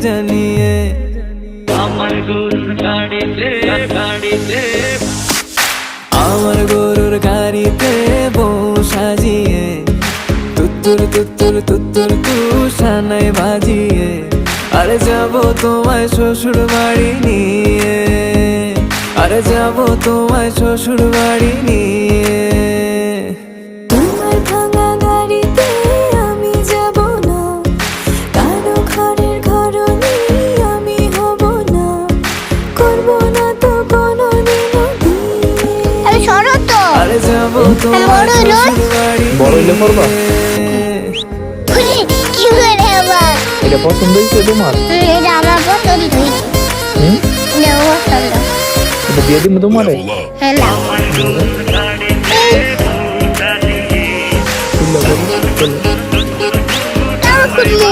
জানিয়ে আমার গরুর গাড়িতে আমার গরুর গাড়িতে বউ সাজিয়ে তুত্তুর তুত্তুর তুত্তুর তুষানায় বাজিয়ে আরে যাবো তোমায় শ্বশুর বাড়ি নিয়ে আরে যাবো তোমায় শ্বশুর বাড়ি নিয়ে তোমার ভাঙা গাড়িতে আমি যাব না, কারো ঘরের ঘরনি আমি হব না, করব না তো কোনোদিনও বিয়ে। আমি সরো তো আরে যাবো তোমায় শ্বশুর বাড়ি বড় হইলে করবা? খুলি কি করে আবার এটা পছন্দ হয়েছে তোমার? এটা আমার পছন্দ হয়েছে হুম, এটা পছন্দ এটা দিয়ে দিব তোমারে। হ্যাঁ না খুললে বলো, খুললে। তাও খুলবো